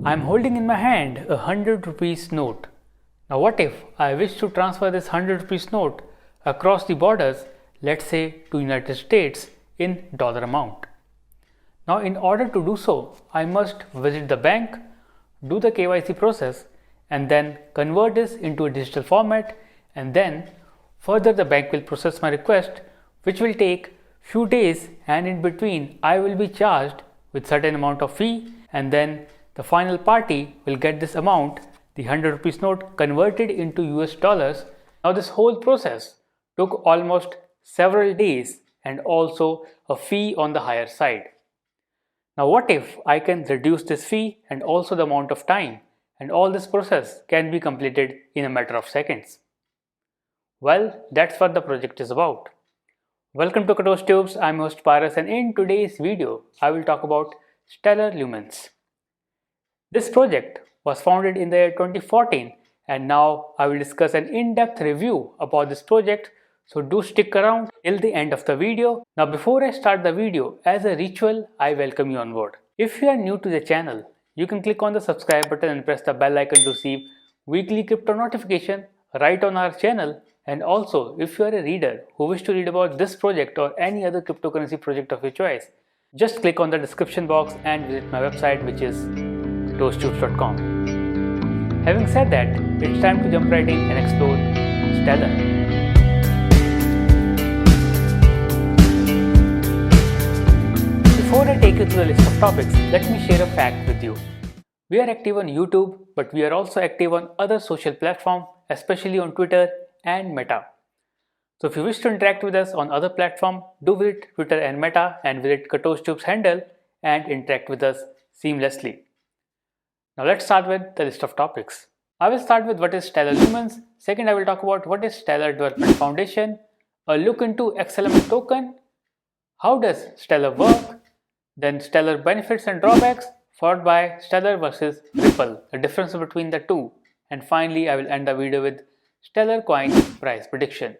I'm holding in my hand a 100 rupees note. Now what if I wish to transfer this 100 rupees note across the borders, let's say to United States in dollar amount. Now in order to do so, I must visit the bank, do the KYC process and then convert this into a digital format, and then further the bank will process my request, which will take few days, and in between I will be charged with certain amount of fee, and then the final party will get this amount, the 100 rupees note, converted into US dollars. Now this whole process took almost several days and also a fee on the higher side. Now what if I can reduce this fee and also the amount of time, and all this process can be completed in a matter of seconds? Well, that's what the project is about. Welcome to Katoch Tubes. I'm host Paras, and in today's video I will talk about Stellar Lumens. This project was founded in the year 2014, and now I will discuss an in-depth review about this project, so do stick around till the end of the video. Now before I start the video, as a ritual, I welcome you on board. If you are new to the channel, you can click on the subscribe button and press the bell icon to receive weekly crypto notification right on our channel. And also, if you are a reader who wish to read about this project or any other cryptocurrency project of your choice, just click on the description box and visit my website, which is katochtubes.com. Having said that, it's time to jump right in and explore Stellar. Before I take you through the list of topics, let me share a fact with you. We are active on YouTube, but we are also active on other social platforms, especially on Twitter and Meta. So if you wish to interact with us on other platforms, do visit Twitter and Meta and visit Katoch Tubes handle and interact with us seamlessly. Now let's start with the list of topics. I will start with what is Stellar Lumens. Second, I will talk about what is Stellar Development Foundation, a look into XLM token, how does Stellar work, then Stellar benefits and drawbacks, followed by Stellar versus Ripple, the difference between the two, and finally I will end the video with Stellar coin price prediction.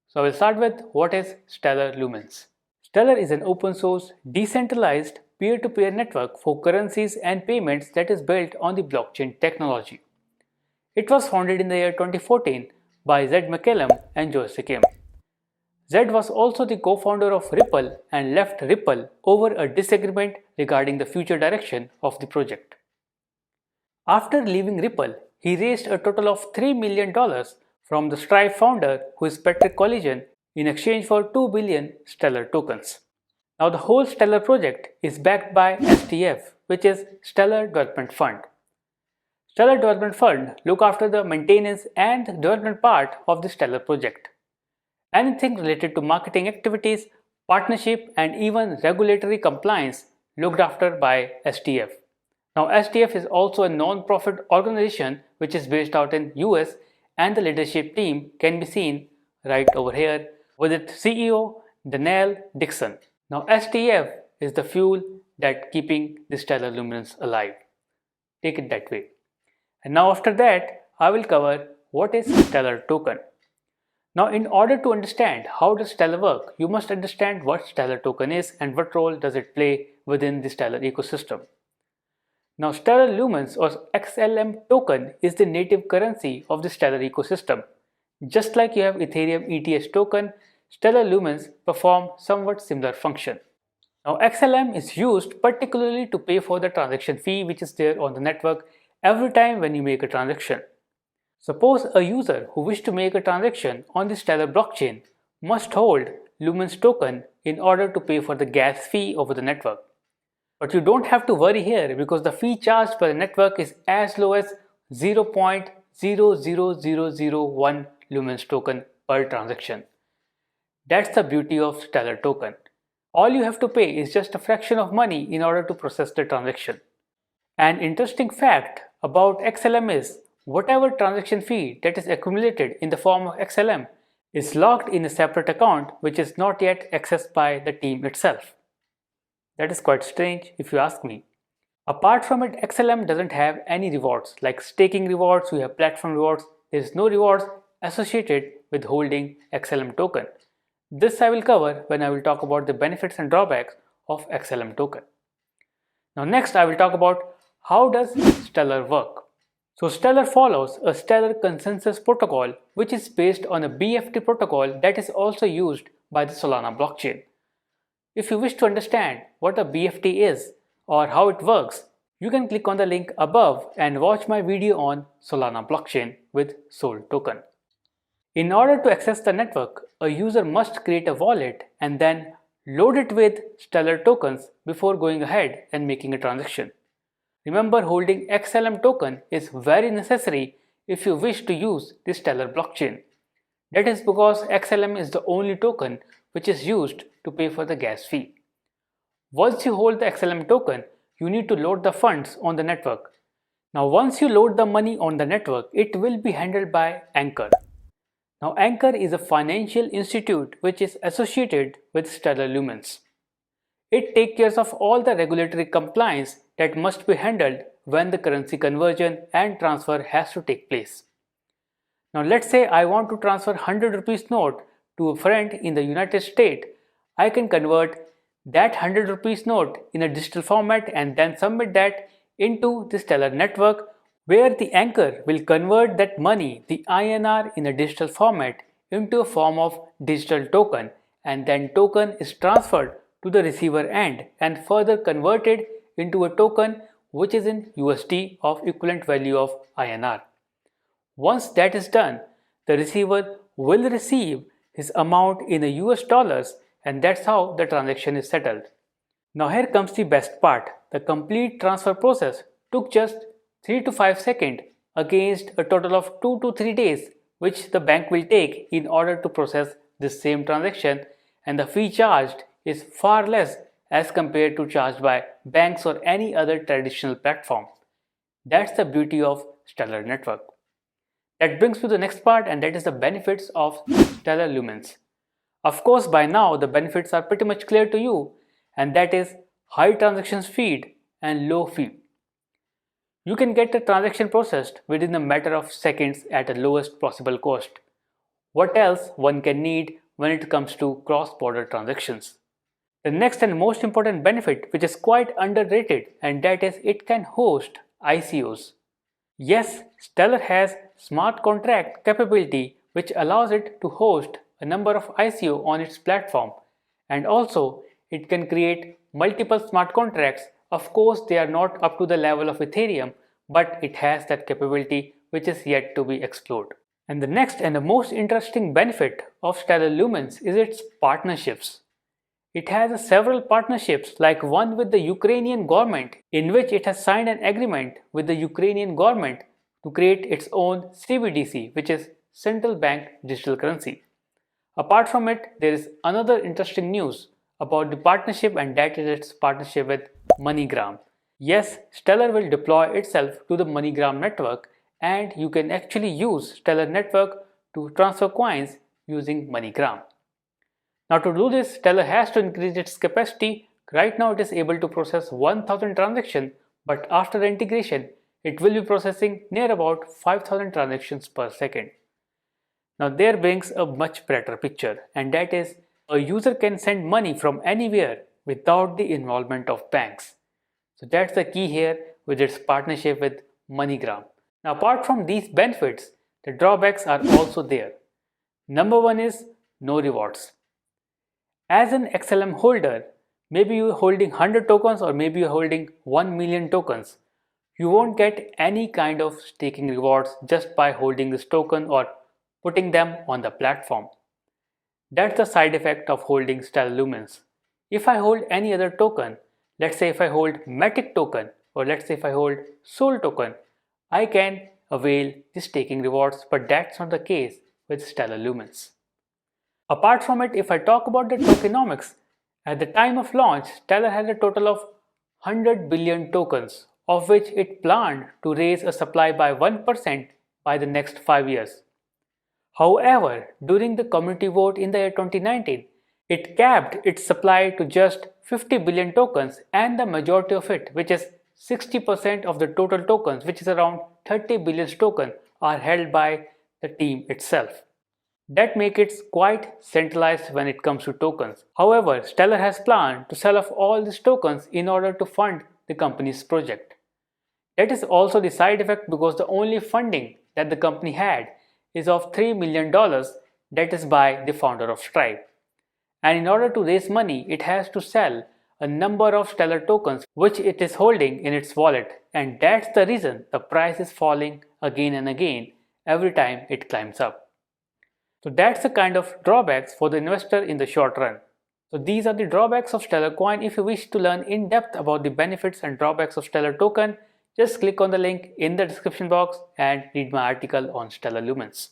So I will start with what is Stellar Lumens. Stellar is an open source, decentralized, peer-to-peer network for currencies and payments that is built on the blockchain technology. It was founded in the year 2014 by Zed McCallum and Joyce Kim. Zed was also the co-founder of Ripple and left Ripple over a disagreement regarding the future direction of the project. After leaving Ripple, he raised a total of $3 million from the Stripe founder, who is Patrick Collision, in exchange for 2 billion Stellar tokens. Now the whole Stellar project is backed by SDF, which is Stellar Development Fund. Stellar Development Fund look after the maintenance and development part of the Stellar project. Anything related to marketing activities, partnership and even regulatory compliance looked after by SDF. Now SDF is also a non-profit organization which is based out in US, and the leadership team can be seen right over here with its CEO Danielle Dixon. Now SDF is the fuel that keeping the Stellar Lumens alive. Take it that way. And now after that, I will cover what is Stellar token. Now in order to understand how does Stellar work, you must understand what Stellar token is and what role does it play within the Stellar ecosystem. Now Stellar Lumens or XLM token is the native currency of the Stellar ecosystem. Just like you have Ethereum ETH token, Stellar Lumens perform somewhat similar function. Now XLM is used particularly to pay for the transaction fee which is there on the network every time when you make a transaction. Suppose a user who wishes to make a transaction on the Stellar blockchain must hold Lumens token in order to pay for the gas fee over the network. But you don't have to worry here, because the fee charged by the network is as low as 0.00001 Lumens token per transaction. That's the beauty of Stellar token. All you have to pay is just a fraction of money in order to process the transaction. An interesting fact about XLM is whatever transaction fee that is accumulated in the form of XLM is locked in a separate account which is not yet accessed by the team itself. That is quite strange if you ask me. Apart from it, XLM doesn't have any rewards like staking rewards, you have platform rewards. There is no rewards associated with holding XLM token. This I will cover when I will talk about the benefits and drawbacks of XLM token. Now next I will talk about How does Stellar work? So Stellar follows a Stellar consensus protocol which is based on a BFT protocol that is also used by the Solana blockchain. If you wish to understand what a BFT is or how it works, you can click on the link above and watch my video on Solana blockchain with Sol token. In order to access the network, a user must create a wallet and then load it with Stellar tokens before going ahead and making a transaction. Remember, holding XLM token is very necessary if you wish to use the Stellar blockchain. That is because XLM is the only token which is used to pay for the gas fee. Once you hold the XLM token, you need to load the funds on the network. Now once you load the money on the network, it will be handled by Anchor. Now Anchor is a financial institute which is associated with Stellar Lumens. It takes care of all the regulatory compliance that must be handled when the currency conversion and transfer has to take place. Now let's say I want to transfer 100 rupees note to a friend in the United States. I can convert that 100 rupees note in a digital format and then submit that into the Stellar network, where the Anchor will convert that money, the INR, in a digital format into a form of digital token, and then token is transferred to the receiver end and further converted into a token which is in USD of equivalent value of INR. Once that is done, the receiver will receive his amount in the US dollars, and that's how the transaction is settled. Now here comes the best part. The complete transfer process took just 3 to 5 seconds against a total of 2 to 3 days which the bank will take in order to process this same transaction, and the fee charged is far less as compared to charged by banks or any other traditional platform. That's the beauty of Stellar network. That brings me to the next part, and that is the benefits of Stellar Lumens. Of course, by now the benefits are pretty much clear to you, and that is high transaction speed and low fee. You can get the transaction processed within a matter of seconds at the lowest possible cost. What else one can need when it comes to cross-border transactions? The next and most important benefit, which is quite underrated, and that is it can host ICOs. Yes, Stellar has smart contract capability which allows it to host a number of ICO on its platform, and also it can create multiple smart contracts. Of course, they are not up to the level of Ethereum, but it has that capability which is yet to be explored. And the next and the most interesting benefit of Stellar Lumens is its partnerships. It has several partnerships, like one with the Ukrainian government, in which it has signed an agreement with the Ukrainian government to create its own CBDC, which is Central Bank Digital Currency. Apart from it, there is another interesting news about the partnership, and that is its partnership with MoneyGram. Yes, Stellar will deploy itself to the MoneyGram network, and you can actually use Stellar network to transfer coins using MoneyGram. Now to do this, Stellar has to increase its capacity. Right now it is able to process 1000 transactions, but after the integration, it will be processing near about 5000 transactions per second. Now there brings a much better picture, and that is a user can send money from anywhere without the involvement of banks. So that's the key here with its partnership with MoneyGram. Now apart from these benefits, the drawbacks are also there. Number one is no rewards. As an XLM holder, maybe you're holding 100 tokens or maybe you're holding 1 million tokens. You won't get any kind of staking rewards just by holding this token or putting them on the platform. That's the side effect of holding Stellar Lumens. If I hold any other token, let's say if I hold Matic token, or let's say if I hold Sol token, I can avail the staking rewards, but that's not the case with Stellar Lumens. Apart from it, if I talk about the tokenomics, at the time of launch, Stellar had a total of 100 billion tokens, of which it planned to raise a supply by 1% by the next 5 years. However, during the community vote in the year 2019, it capped its supply to just 50 billion tokens, and the majority of it, which is 60% of the total tokens, which is around 30 billion tokens, are held by the team itself. That makes it quite centralized when it comes to tokens. However, Stellar has planned to sell off all these tokens in order to fund the company's project. That is also the side effect because the only funding that the company had is of $3 million, that is by the founder of Stripe. And in order to raise money, it has to sell a number of Stellar tokens which it is holding in its wallet, and that's the reason the price is falling again and again every time it climbs up. So that's the kind of drawbacks for the investor in the short run. So these are the drawbacks of Stellar coin. If you wish to learn in depth about the benefits and drawbacks of Stellar token, just click on the link in the description box and read my article on Stellar Lumens.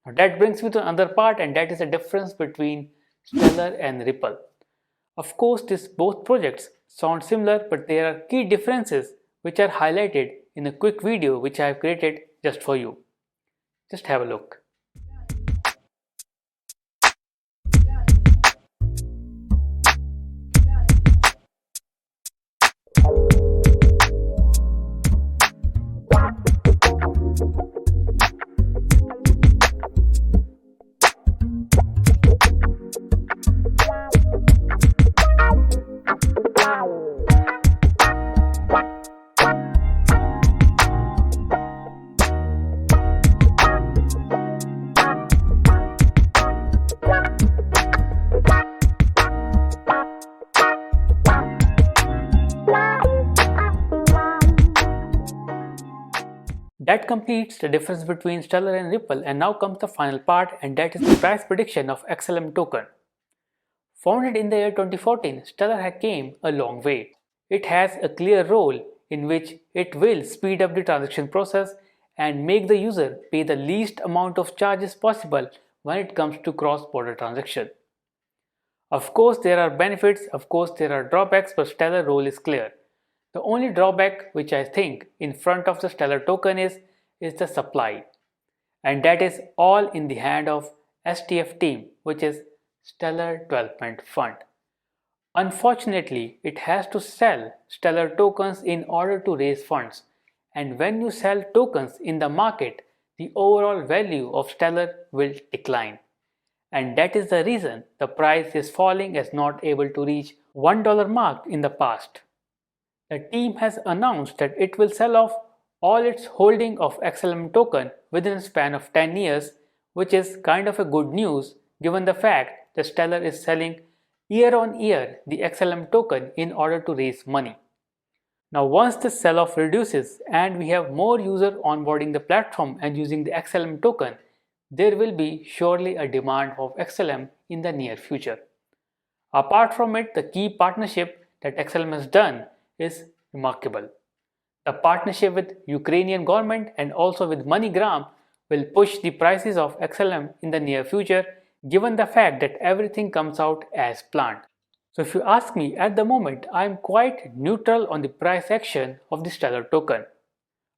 Now that brings me to another part, and that is the difference between Stellar and Ripple. Of course, these both projects sound similar, but there are key differences which are highlighted in a quick video which I have created just for you. Just have a look. That completes the difference between Stellar and Ripple, and now comes the final part, and that is the price prediction of XLM token. Founded in the year 2014, Stellar has came a long way. It has a clear role in which it will speed up the transaction process and make the user pay the least amount of charges possible when it comes to cross-border transaction. Of course, there are benefits, of course there are drawbacks, but Stellar role is clear. The only drawback which I think in front of the Stellar token is the supply, and that is all in the hand of STF team, which is Stellar Development Fund. Unfortunately, it has to sell Stellar tokens in order to raise funds, and when you sell tokens in the market, the overall value of Stellar will decline, and that is the reason the price is falling, as not able to reach $1 mark in the past. The team has announced that it will sell off all its holding of XLM token within a span of 10 years, which is kind of a good news given the fact that Stellar is selling year on year the XLM token in order to raise money. Now once this sell-off reduces and we have more users onboarding the platform and using the XLM token, there will be surely a demand of XLM in the near future. Apart from it, the key partnership that XLM has done is remarkable. The partnership with Ukrainian government and also with MoneyGram will push the prices of XLM in the near future, given the fact that everything comes out as planned. So if you ask me, at the moment I am quite neutral on the price action of the Stellar token.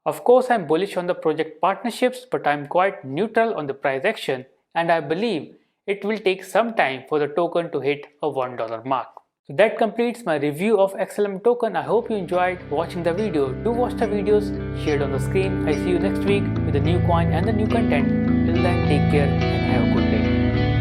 Of course I am bullish on the project partnerships, but I am quite neutral on the price action, and I believe it will take some time for the token to hit a $1 mark. So that completes my review of XLM token. I hope you enjoyed watching the video. Do watch the videos shared on the screen. I see you next week with a new coin and the new content. Till then, take care and have a good day.